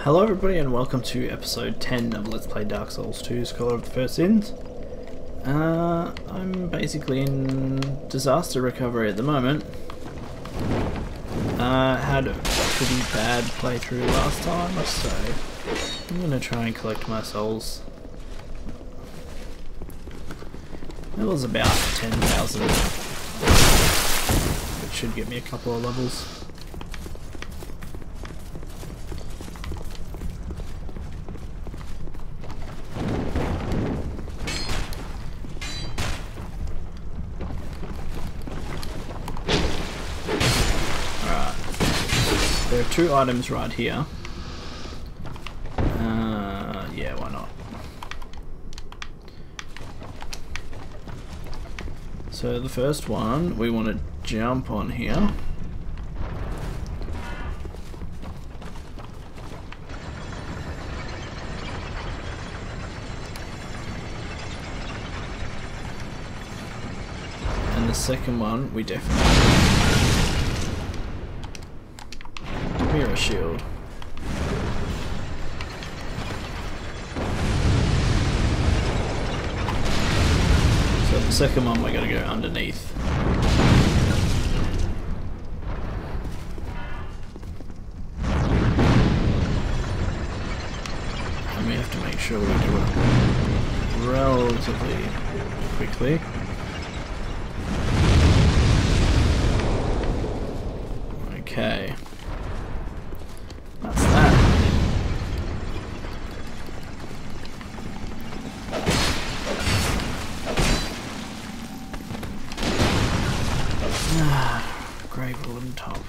Hello everybody and welcome to episode 10 of Let's Play Dark Souls 2 Scholar of the First Sins. I'm basically in disaster recovery at the moment. Had a pretty bad playthrough last time, so I'm going to try and collect my souls. It was about 10,000, which should get me a couple of levels. There are two items right here. Yeah, why not? So the first one, we want to jump on here. And the second one, we definitely mirror shield. So the second one we're going to go underneath. And we have to make sure we do it relatively quickly. Okay. That's that. Grey wooden top.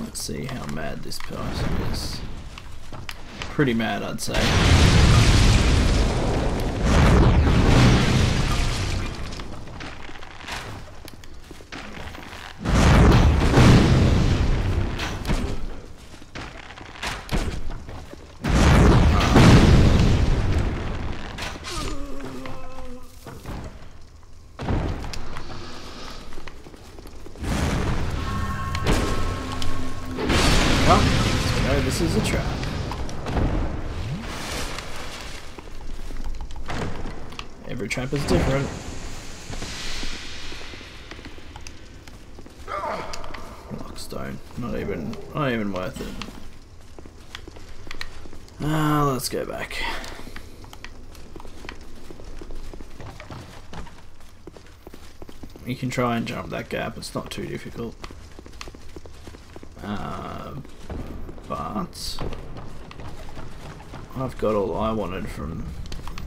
Let's see how mad this person is. Pretty mad, I'd say. So this is a trap. Every trap is different. Lockstone, not even worth it. Let's go back. You can try and jump that gap, it's not too difficult. But I've got all I wanted from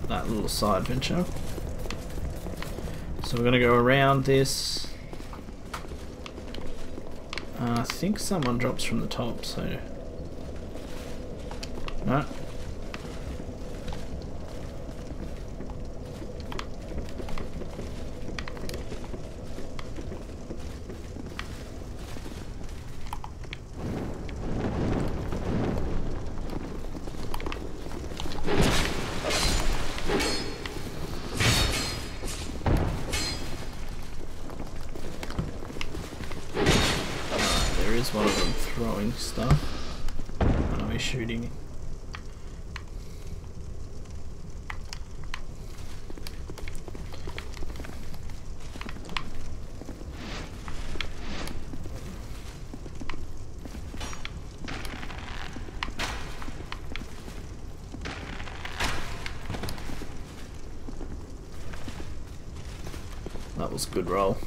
that little side venture. So we're going to go around this. I think someone drops from the top, so... No. Is one of them throwing stuff? I know he's shooting. That was a good roll.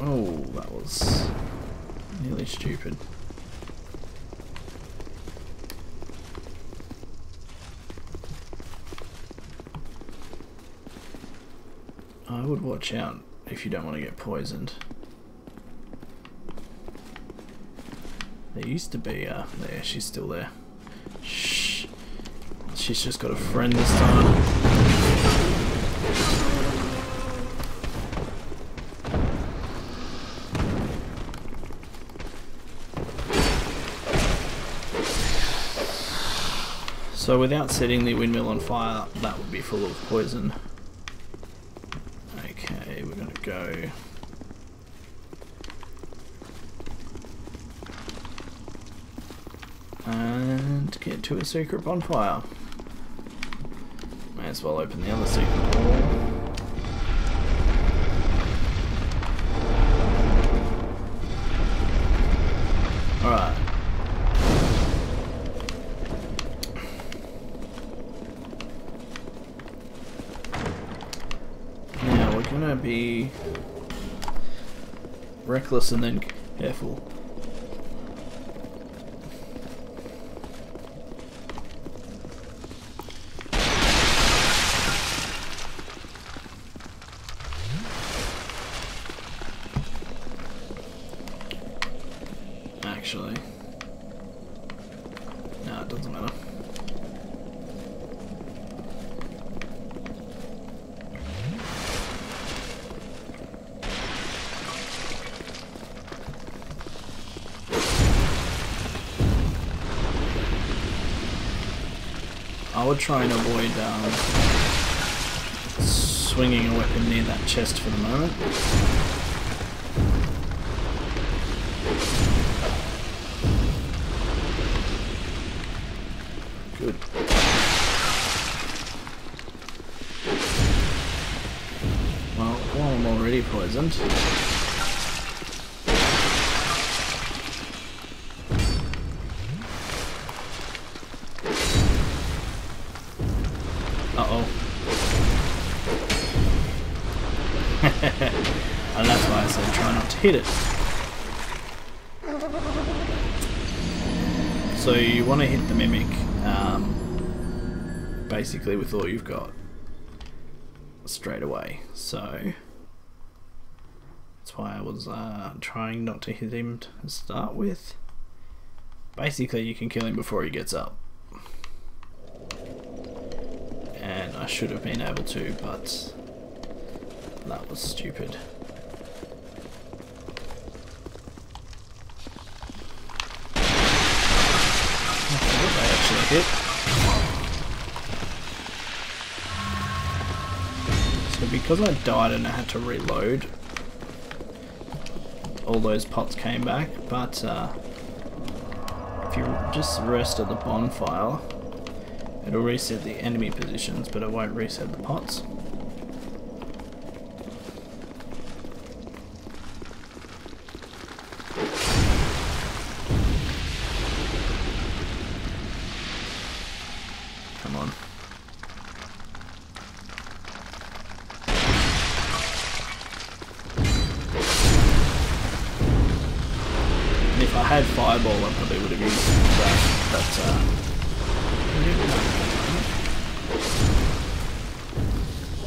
Oh, that was nearly stupid. I would watch out if you don't want to get poisoned. There used to be, there, she's still there. Shh. She's just got a friend this time. So without setting the windmill on fire, that would be full of poison. Okay, we're gonna go. And get to a secret bonfire. May as well open the other secret door. Alright. Now we're gonna be reckless and then careful. Actually, no, it doesn't matter. I would try and avoid swinging a weapon near that chest for the moment. Good. Well, I'm already poisoned. Uh-oh. And that's why I said try not to hit it. So you want to hit the mimic basically with all you've got straight away. So that's why I was trying not to hit him to start with. Basically you can kill him before he gets up. And I should have been able to, but that was stupid. They actually hit. So because I died and I had to reload, all those pots came back, but if you just rest at the bonfire, it'll reset the enemy positions, but it won't reset the pots. Come on. And if I had Fireball, I probably would have used that, but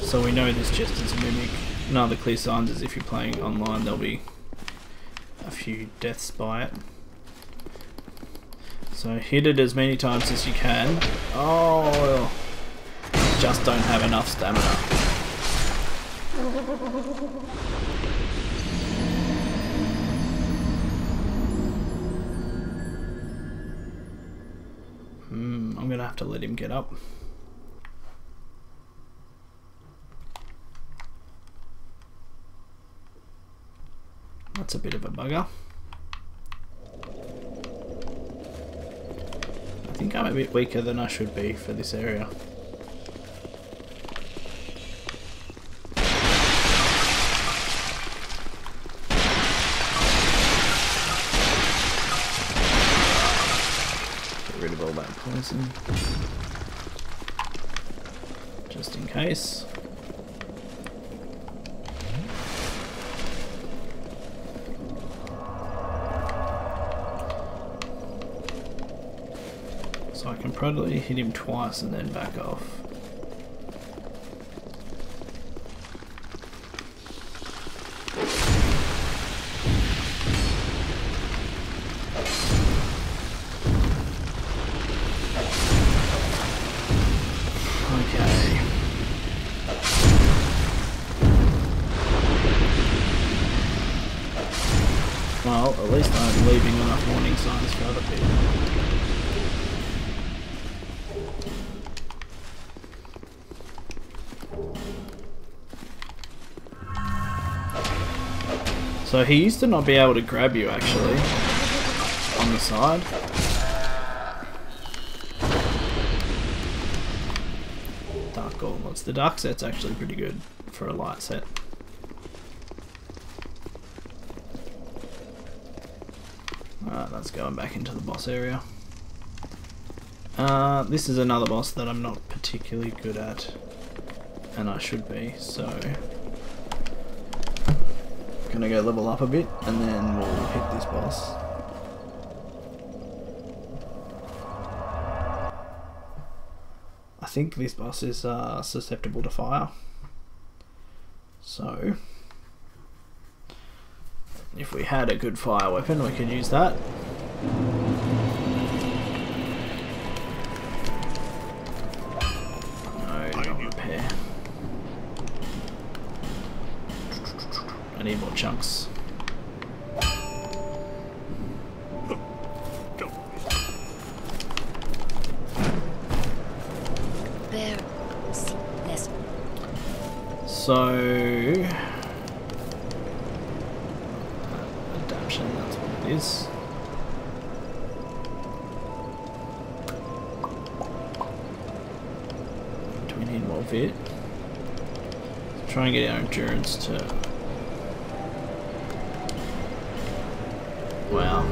so we know this chest is a mimic. Another clear signs is if you're playing online, there'll be a few deaths by it. So hit it as many times as you can. Oh, just don't have enough stamina. I'm gonna have to let him get up. That's a bit of a bugger. I think I'm a bit weaker than I should be for this area. Get rid of all that poison, just in case. So I can probably hit him twice and then back off. Okay. Well, at least I'm leaving enough warning signs for other people. So he used to not be able to grab you actually on the side. Dark Gauntlets. The dark set's actually pretty good for a light set. Alright, that's going back into the boss area. This is another boss that I'm not particularly good at, and I should be, so gonna go level up a bit and then we'll hit this boss. I think this boss is susceptible to fire, so if we had a good fire weapon we could use that. I need more chunks. So adaption, that's what it is. Do we need more vit? Try and get our endurance to... Wow.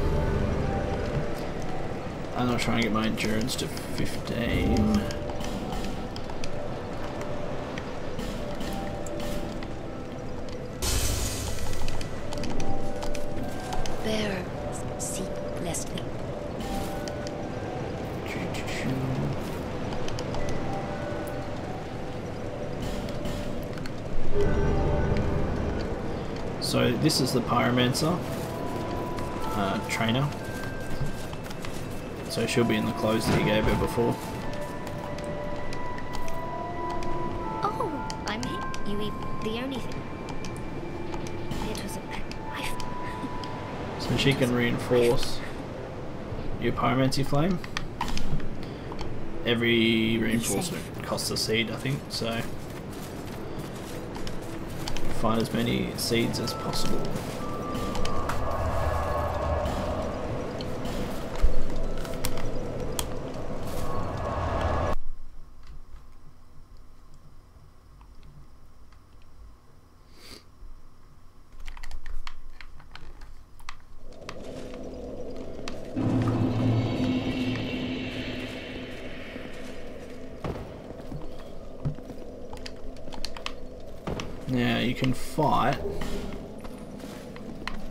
I'm gonna try and get my endurance to 15. Bear, seek Leslie. So this is the Pyromancer trainer. So she'll be in the clothes that you gave her before. Oh, I'm here. You eat the only thing. It was a So she can reinforce your Pyromancy flame. Every reinforcement costs a seed, I think, so find as many seeds as possible. Now you can fight,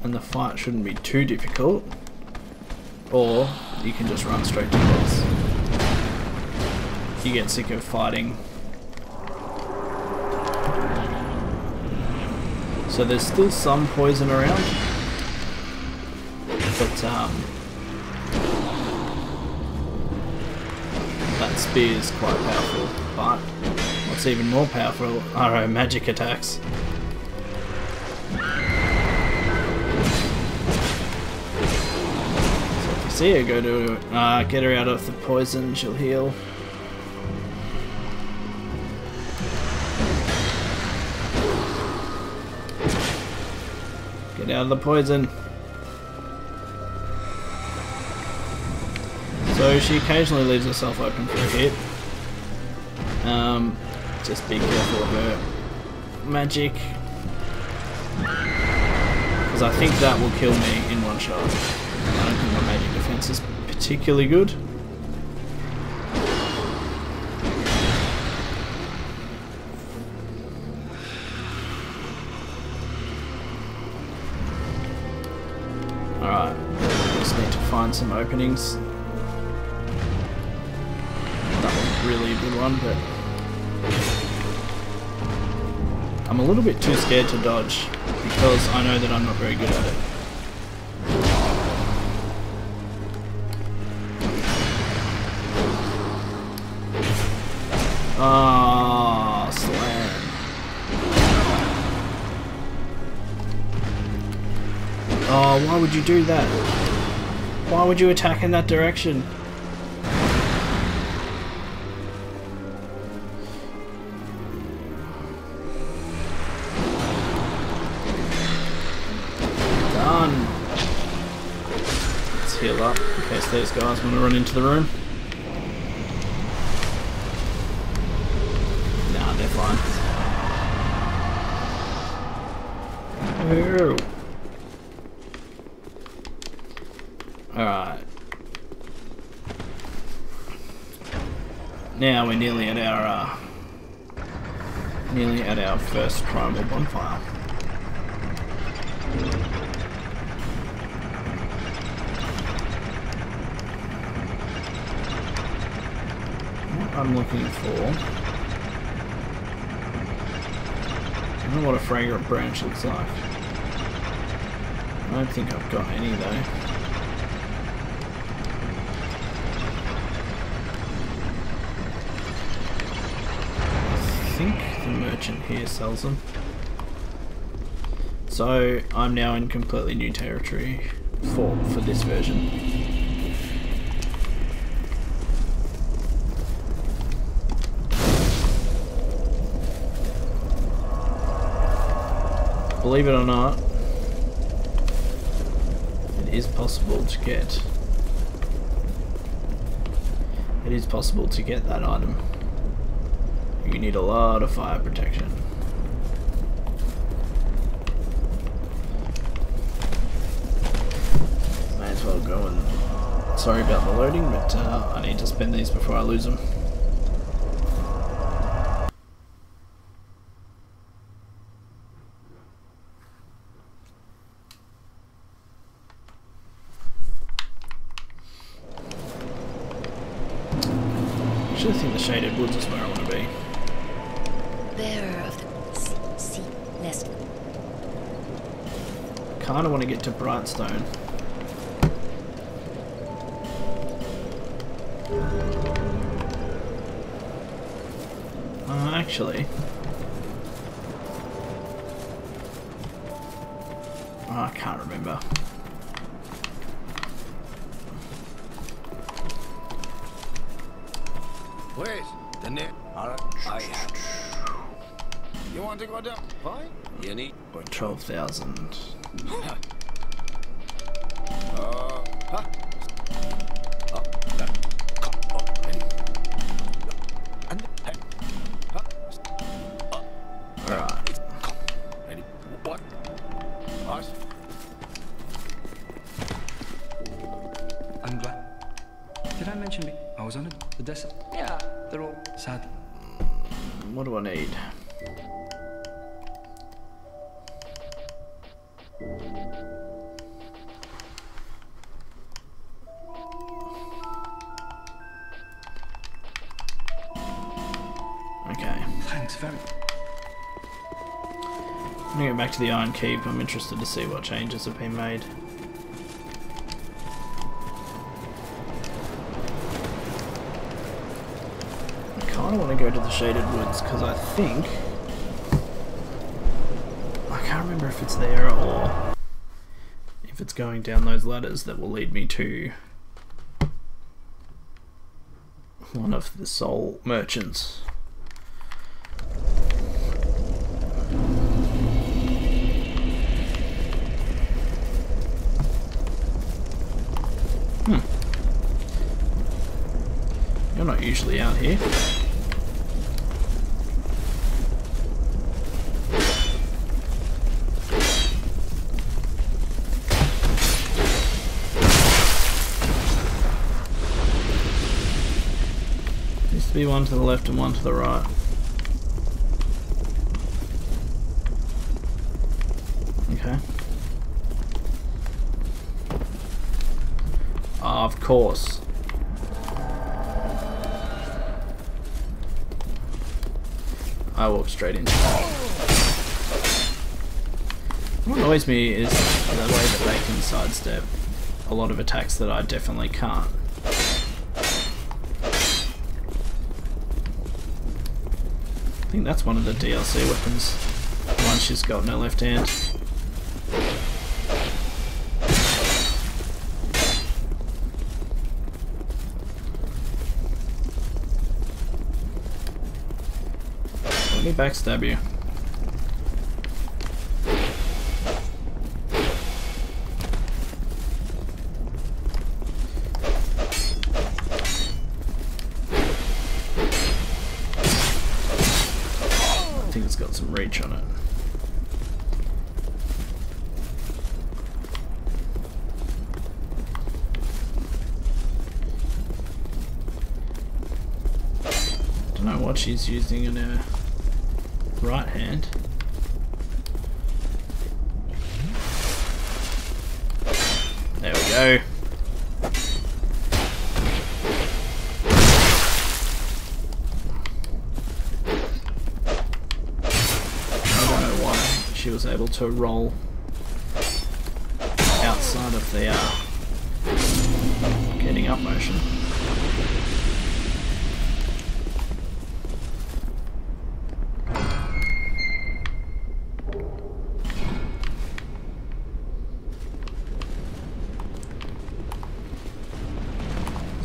and the fight shouldn't be too difficult, or you can just run straight to the boss. If you get sick of fighting. So there's still some poison around, but that spear is quite powerful, but what's even more powerful are our magic attacks. So if you see her, go to get her out of the poison, she'll heal. Get out of the poison. So she occasionally leaves herself open for a hit. Just be careful of her magic, because I think that will kill me in one shot. I don't think my magic defense is particularly good. Alright, just need to find some openings. That was really a good one, but I'm a little bit too scared to dodge because I know that I'm not very good at it. Ah, slam. Oh, why would you do that? Why would you attack in that direction? heal up in case these guys want to run into the room. Nah, they're fine. Ooh. Alright. Now we're nearly at our first primal bonfire. What I'm looking for, I don't know what a fragrant branch looks like. I don't think I've got any though. I think the merchant here sells them. So I'm now in completely new territory for this version. Believe it or not, it is possible to get that item. You need a lot of fire protection. May as well go and... Sorry about the loading, but I need to spend these before I lose them. I think the Shaded Woods is where I want to be. Bearer of the sea, Leslie. Kind of want to get to Brightstone. Actually, I can't remember. Wait, the net. Alright, I have. You want to go down? Fine. You need 12,000. Alright. Ready? What? Us? I'm glad. Did I mention me? I was on the desert. Yeah, they're all sad. What do I need? Okay. Thanks very much. I'm gonna go back to the Iron Keep. I'm interested to see what changes have been made. I want to go to the Shaded Woods because I think I can't remember if it's there or if it's going down those ladders that will lead me to one of the soul merchants. You're not usually out here. Be one to the left and one to the right. Okay. Of course. I walked straight into that. What annoys me is the way that they can sidestep a lot of attacks that I definitely can't. I think that's one of the DLC weapons. The one she's got in her left hand. Let me backstab you. reach on it. Don't know what she's using in her right hand. There we go. She was able to roll outside of the getting up motion.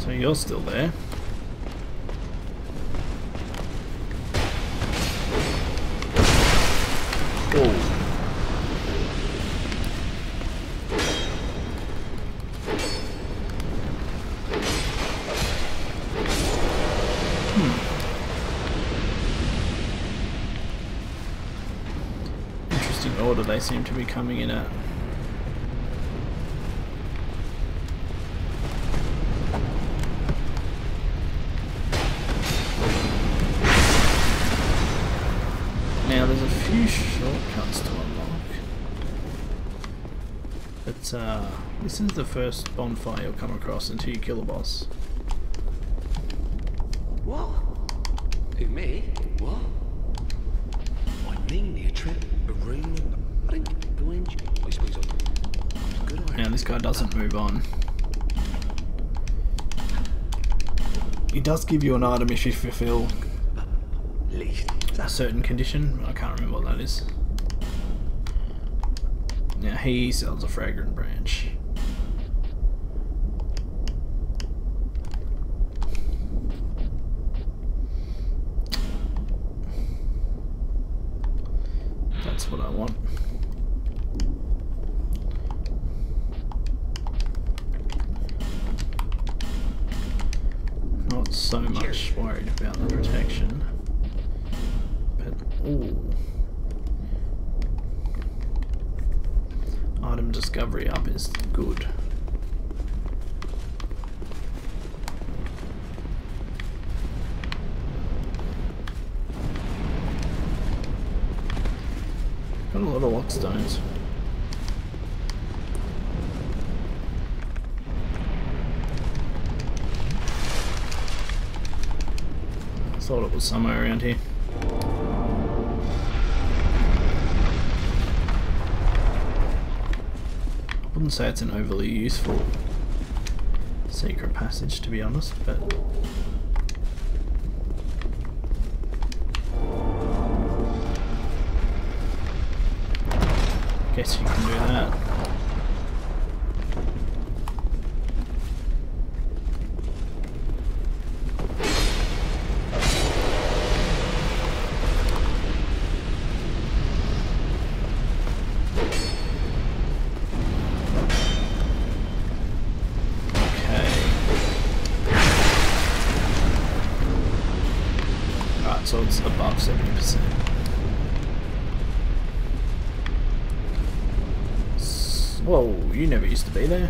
So you're still there. Interesting order they seem to be coming in at. Now there's a few shortcuts to unlock, but this is the first bonfire you'll come across until you kill a boss. What? Who, me? What? I mean the trip, arena. I didn't go in. I suppose I'm good. Now this guy doesn't move on. He does give you an item if you fulfill a certain condition. I can't remember what that is. Now he sells a fragrant branch. That's what I want. Not so much worried about the protection. Ooh. Item discovery up is good. Got a lot of lock stones. Thought it was somewhere around here. I wouldn't say it's an overly useful secret passage, to be honest, but guess you can do that. So it's above 70%. Whoa, you never used to be there.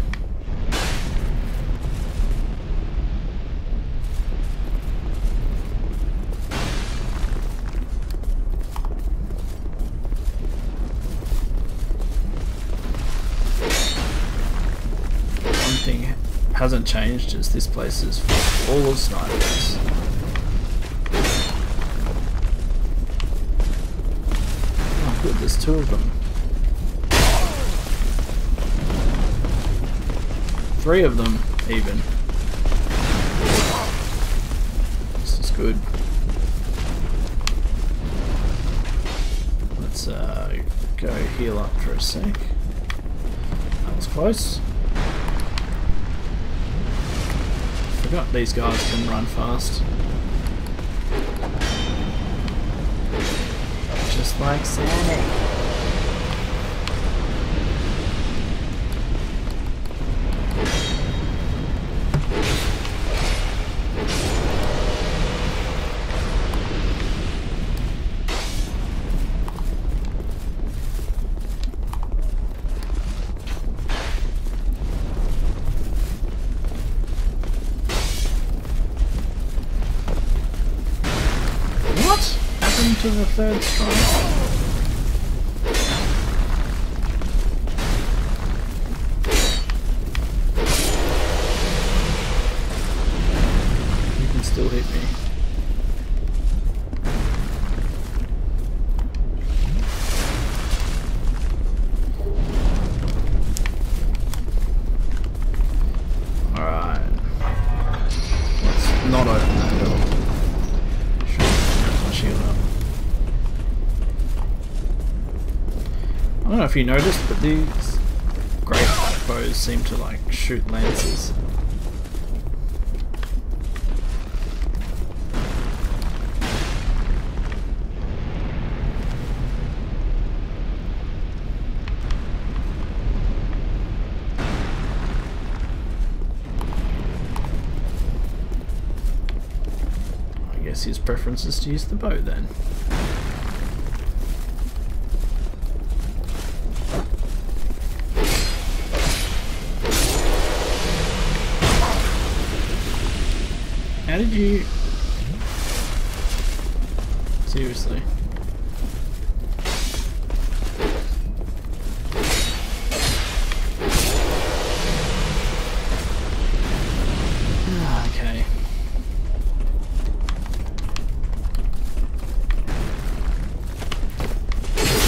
One thing hasn't changed is this place is full of snipers. Good, there's two of them. 3 of them, even. This is good. Let's go heal up for a sec. That was close. Forgot these guys can run fast. Just like Sonic. to the third strike. You can still hit me. Not open that door. Should have my shield up. I don't know if you noticed, but these great bows seem to like shoot lances. His preference is to use the bow then. How did you... Seriously. Okay.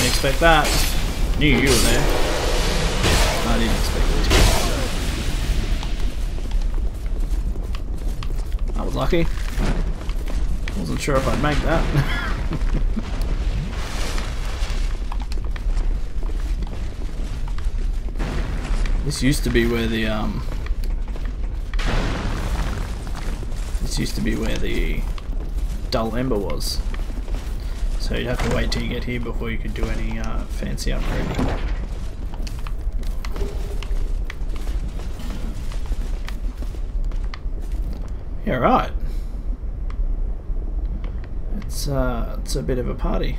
Expect that. Knew you were there. I didn't expect it to be. I was lucky. Wasn't sure if I'd make that. This used to be where the dull ember was. So you'd have to wait till you get here before you could do any fancy upgrading. Yeah, right. It's a bit of a party.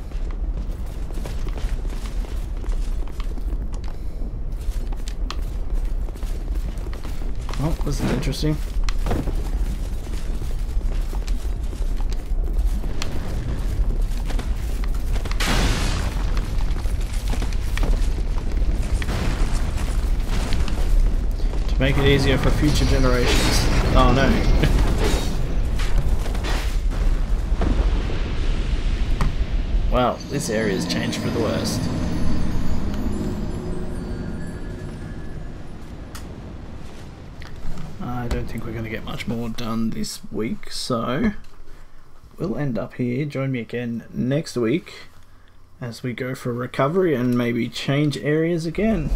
Oh, this is interesting. Make it easier for future generations. Oh no. Well, this area's changed for the worst. I don't think we're going to get much more done this week, so we'll end up here. Join me again next week as we go for recovery and maybe change areas again.